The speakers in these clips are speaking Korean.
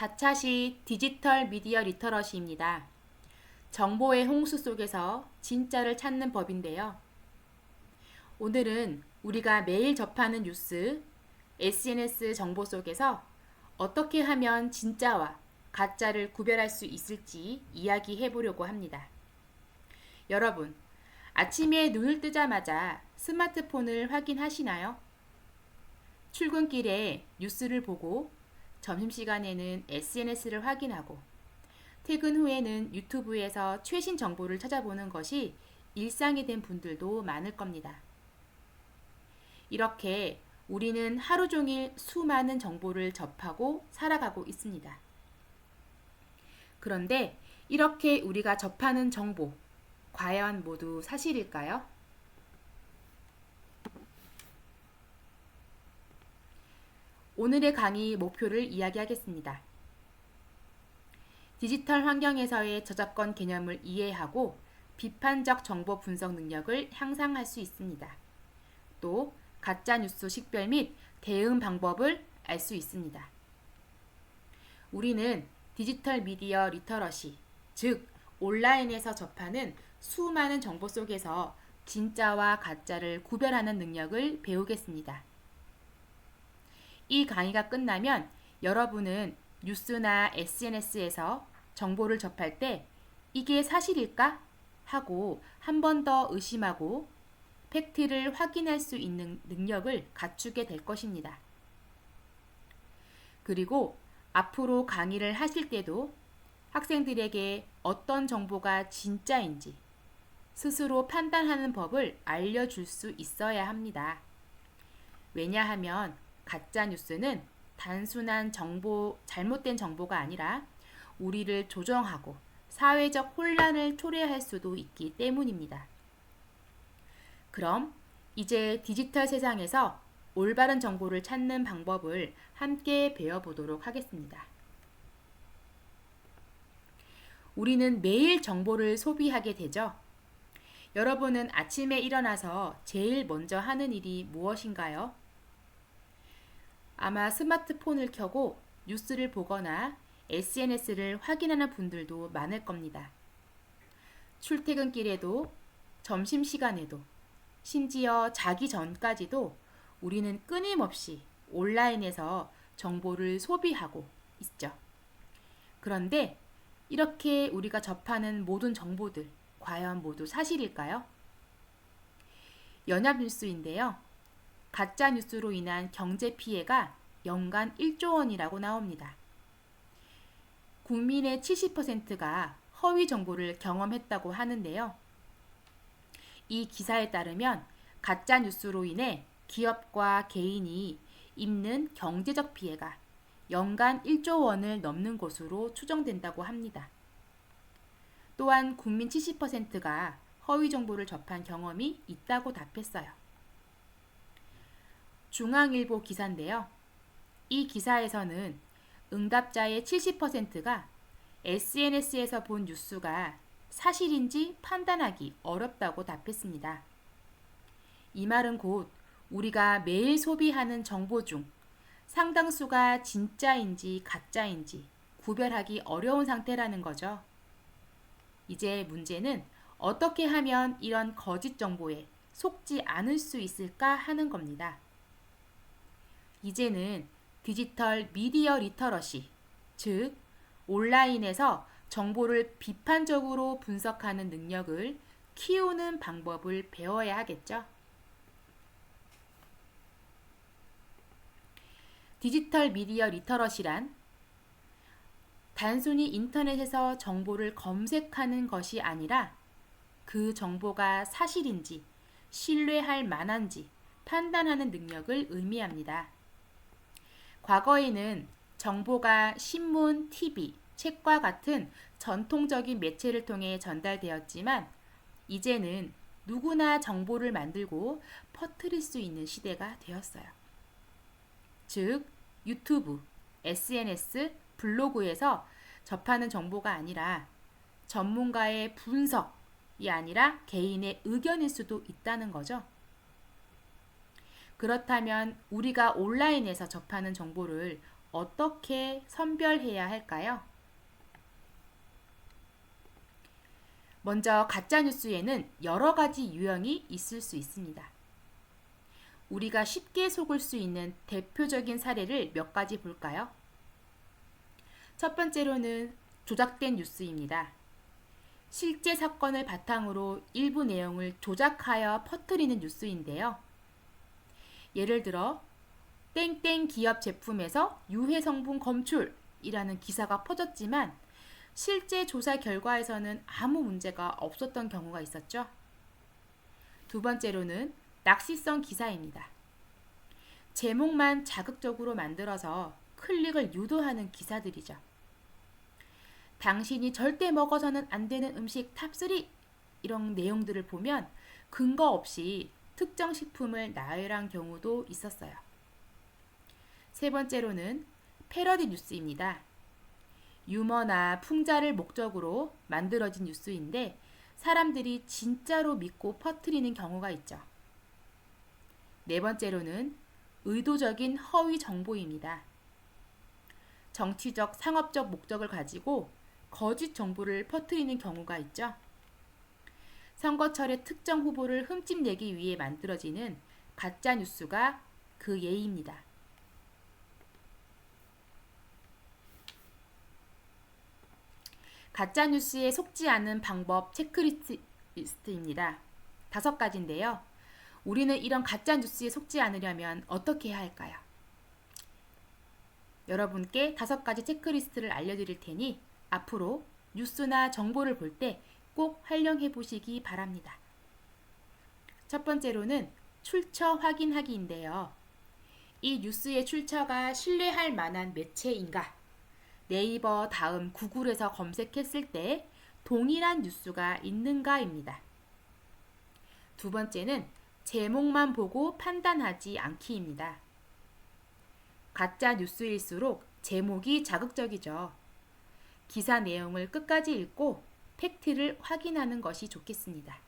4차시 디지털 미디어 리터러시입니다. 정보의 홍수 속에서 진짜를 찾는 법인데요. 오늘은 우리가 매일 접하는 뉴스, SNS 정보 속에서 어떻게 하면 진짜와 가짜를 구별할 수 있을지 이야기해 보려고 합니다. 여러분, 아침에 눈을 뜨자마자 스마트폰을 확인하시나요? 출근길에 뉴스를 보고 점심시간에는 SNS를 확인하고 퇴근 후에는 유튜브에서 최신 정보를 찾아보는 것이 일상이 된 분들도 많을 겁니다. 이렇게 우리는 하루 종일 수많은 정보를 접하고 살아가고 있습니다. 그런데 이렇게 우리가 접하는 정보, 과연 모두 사실일까요? 오늘의 강의 목표를 이야기하겠습니다. 디지털 환경에서의 저작권 개념을 이해하고 비판적 정보 분석 능력을 향상할 수 있습니다. 또 가짜뉴스 식별 및 대응 방법을 알 수 있습니다. 우리는 디지털 미디어 리터러시, 즉 온라인에서 접하는 수많은 정보 속에서 진짜와 가짜를 구별하는 능력을 배우겠습니다. 이 강의가 끝나면 여러분은 뉴스나 SNS에서 정보를 접할 때 이게 사실일까? 하고 한 번 더 의심하고 팩트를 확인할 수 있는 능력을 갖추게 될 것입니다. 그리고 앞으로 강의를 하실 때도 학생들에게 어떤 정보가 진짜인지 스스로 판단하는 법을 알려줄 수 있어야 합니다. 왜냐하면 가짜 뉴스는 단순한 잘못된 정보가 아니라 우리를 조정하고 사회적 혼란을 초래할 수도 있기 때문입니다. 그럼 이제 디지털 세상에서 올바른 정보를 찾는 방법을 함께 배워보도록 하겠습니다. 우리는 매일 정보를 소비하게 되죠. 여러분은 아침에 일어나서 제일 먼저 하는 일이 무엇인가요? 아마 스마트폰을 켜고 뉴스를 보거나 SNS를 확인하는 분들도 많을 겁니다. 출퇴근길에도 점심시간에도 심지어 자기 전까지도 우리는 끊임없이 온라인에서 정보를 소비하고 있죠. 그런데 이렇게 우리가 접하는 모든 정보들 과연 모두 사실일까요? 연합뉴스인데요. 가짜 뉴스로 인한 경제 피해가 연간 1조 원이라고 나옵니다. 국민의 70%가 허위 정보를 경험했다고 하는데요. 이 기사에 따르면 가짜 뉴스로 인해 기업과 개인이 입는 경제적 피해가 연간 1조 원을 넘는 것으로 추정된다고 합니다. 또한 국민 70%가 허위 정보를 접한 경험이 있다고 답했어요. 중앙일보 기사인데요. 이 기사에서는 응답자의 70%가 SNS에서 본 뉴스가 사실인지 판단하기 어렵다고 답했습니다. 이 말은 곧 우리가 매일 소비하는 정보 중 상당수가 진짜인지 가짜인지 구별하기 어려운 상태라는 거죠. 이제 문제는 어떻게 하면 이런 거짓 정보에 속지 않을 수 있을까 하는 겁니다. 이제는 디지털 미디어 리터러시, 즉 온라인에서 정보를 비판적으로 분석하는 능력을 키우는 방법을 배워야 하겠죠. 디지털 미디어 리터러시란 단순히 인터넷에서 정보를 검색하는 것이 아니라 그 정보가 사실인지 신뢰할 만한지 판단하는 능력을 의미합니다. 과거에는 정보가 신문, TV, 책과 같은 전통적인 매체를 통해 전달되었지만 이제는 누구나 정보를 만들고 퍼뜨릴 수 있는 시대가 되었어요. 즉, 유튜브, SNS, 블로그에서 접하는 정보가 아니라 전문가의 분석이 아니라 개인의 의견일 수도 있다는 거죠. 그렇다면 우리가 온라인에서 접하는 정보를 어떻게 선별해야 할까요? 먼저 가짜뉴스에는 여러 가지 유형이 있을 수 있습니다. 우리가 쉽게 속을 수 있는 대표적인 사례를 몇 가지 볼까요? 첫 번째로는 조작된 뉴스입니다. 실제 사건을 바탕으로 일부 내용을 조작하여 퍼뜨리는 뉴스인데요. 예를 들어 땡땡 기업 제품에서 유해 성분 검출이라는 기사가 퍼졌지만 실제 조사 결과에서는 아무 문제가 없었던 경우가 있었죠. 두 번째로는 낚시성 기사입니다. 제목만 자극적으로 만들어서 클릭을 유도하는 기사들이죠. 당신이 절대 먹어서는 안 되는 음식 탑3 이런 내용들을 보면 근거 없이 특정 식품을 나열한 경우도 있었어요. 세 번째로는 패러디 뉴스입니다. 유머나 풍자를 목적으로 만들어진 뉴스인데 사람들이 진짜로 믿고 퍼뜨리는 경우가 있죠. 네 번째로는 의도적인 허위 정보입니다. 정치적, 상업적 목적을 가지고 거짓 정보를 퍼뜨리는 경우가 있죠. 선거철에 특정 후보를 흠집내기 위해 만들어지는 가짜 뉴스가 그 예입니다. 가짜 뉴스에 속지 않은 방법 체크리스트입니다. 5가지인데요. 우리는 이런 가짜 뉴스에 속지 않으려면 어떻게 해야 할까요? 여러분께 5가지 체크리스트를 알려드릴 테니 앞으로 뉴스나 정보를 볼 때 꼭 활용해 보시기 바랍니다. 첫 번째로는 출처 확인하기인데요. 이 뉴스의 출처가 신뢰할 만한 매체인가? 네이버 다음 구글에서 검색했을 때 동일한 뉴스가 있는가입니다. 두 번째는 제목만 보고 판단하지 않기입니다. 가짜 뉴스일수록 제목이 자극적이죠. 기사 내용을 끝까지 읽고 팩트를 확인하는 것이 좋겠습니다.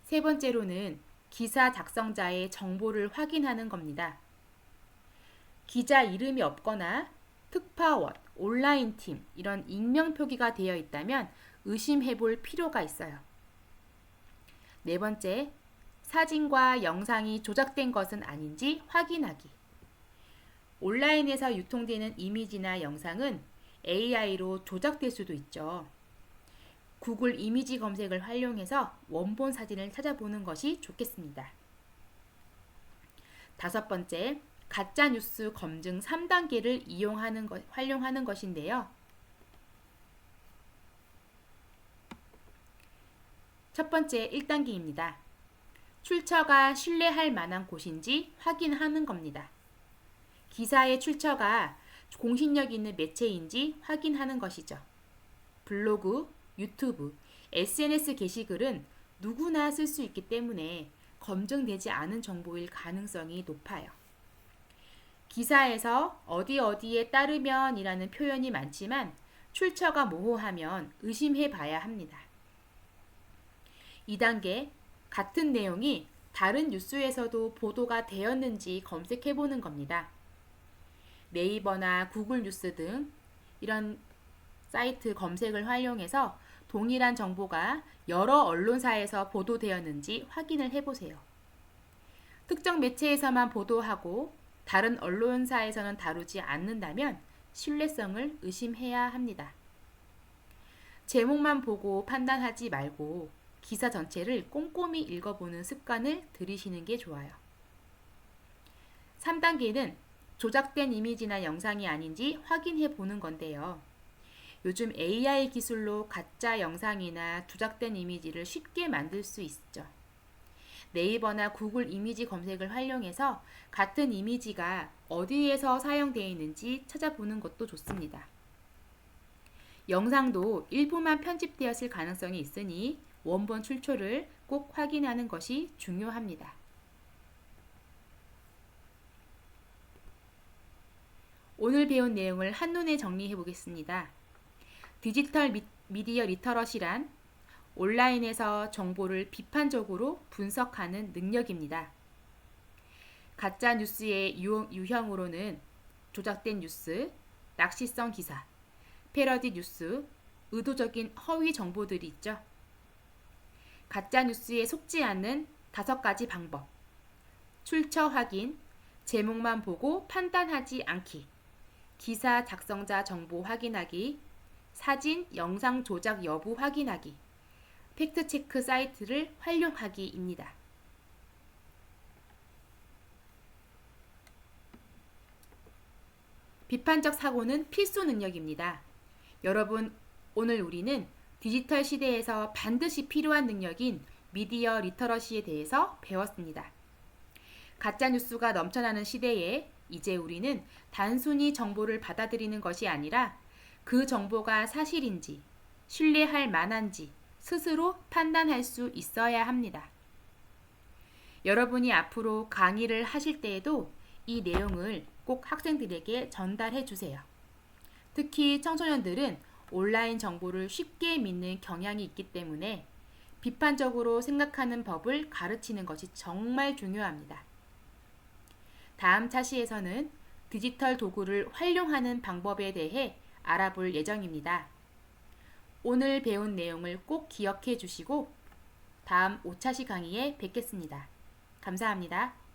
세 번째로는 기사 작성자의 정보를 확인하는 겁니다. 기자 이름이 없거나 특파원, 온라인팀 이런 익명 표기가 되어 있다면 의심해 볼 필요가 있어요. 네 번째, 사진과 영상이 조작된 것은 아닌지 확인하기. 온라인에서 유통되는 이미지나 영상은 AI로 조작될 수도 있죠. 구글 이미지 검색을 활용해서 원본 사진을 찾아보는 것이 좋겠습니다. 5번째, 가짜뉴스 검증 3단계를 활용하는 것인데요. 첫 번째 1단계입니다. 출처가 신뢰할 만한 곳인지 확인하는 겁니다. 기사의 출처가 공신력 있는 매체인지 확인하는 것이죠. 블로그, 유튜브, SNS 게시글은 누구나 쓸 수 있기 때문에 검증되지 않은 정보일 가능성이 높아요. 기사에서 어디에 따르면 이라는 표현이 많지만 출처가 모호하면 의심해 봐야 합니다. 2단계, 같은 내용이 다른 뉴스에서도 보도가 되었는지 검색해 보는 겁니다. 네이버나 구글 뉴스 등 이런 사이트 검색을 활용해서 동일한 정보가 여러 언론사에서 보도되었는지 확인을 해보세요. 특정 매체에서만 보도하고 다른 언론사에서는 다루지 않는다면 신뢰성을 의심해야 합니다. 제목만 보고 판단하지 말고 기사 전체를 꼼꼼히 읽어보는 습관을 들이시는 게 좋아요. 3단계는 조작된 이미지나 영상이 아닌지 확인해 보는 건데요. 요즘 AI 기술로 가짜 영상이나 조작된 이미지를 쉽게 만들 수 있죠. 네이버나 구글 이미지 검색을 활용해서 같은 이미지가 어디에서 사용되어 있는지 찾아보는 것도 좋습니다. 영상도 일부만 편집되었을 가능성이 있으니 원본 출처를 꼭 확인하는 것이 중요합니다. 오늘 배운 내용을 한눈에 정리해 보겠습니다. 디지털 미디어 리터러시란 온라인에서 정보를 비판적으로 분석하는 능력입니다. 가짜 뉴스의 유형으로는 조작된 뉴스, 낚시성 기사, 패러디 뉴스, 의도적인 허위 정보들이 있죠. 가짜 뉴스에 속지 않는 5가지 방법. 출처 확인, 제목만 보고 판단하지 않기, 기사 작성자 정보 확인하기, 사진, 영상 조작 여부 확인하기, 팩트체크 사이트를 활용하기입니다. 비판적 사고는 필수 능력입니다. 여러분, 오늘 우리는 디지털 시대에서 반드시 필요한 능력인 미디어 리터러시에 대해서 배웠습니다. 가짜뉴스가 넘쳐나는 시대에 이제 우리는 단순히 정보를 받아들이는 것이 아니라 그 정보가 사실인지, 신뢰할 만한지 스스로 판단할 수 있어야 합니다. 여러분이 앞으로 강의를 하실 때에도 이 내용을 꼭 학생들에게 전달해 주세요. 특히 청소년들은 온라인 정보를 쉽게 믿는 경향이 있기 때문에 비판적으로 생각하는 법을 가르치는 것이 정말 중요합니다. 다음 차시에서는 디지털 도구를 활용하는 방법에 대해 알아볼 예정입니다. 오늘 배운 내용을 꼭 기억해 주시고 다음 5차시 강의에 뵙겠습니다. 감사합니다.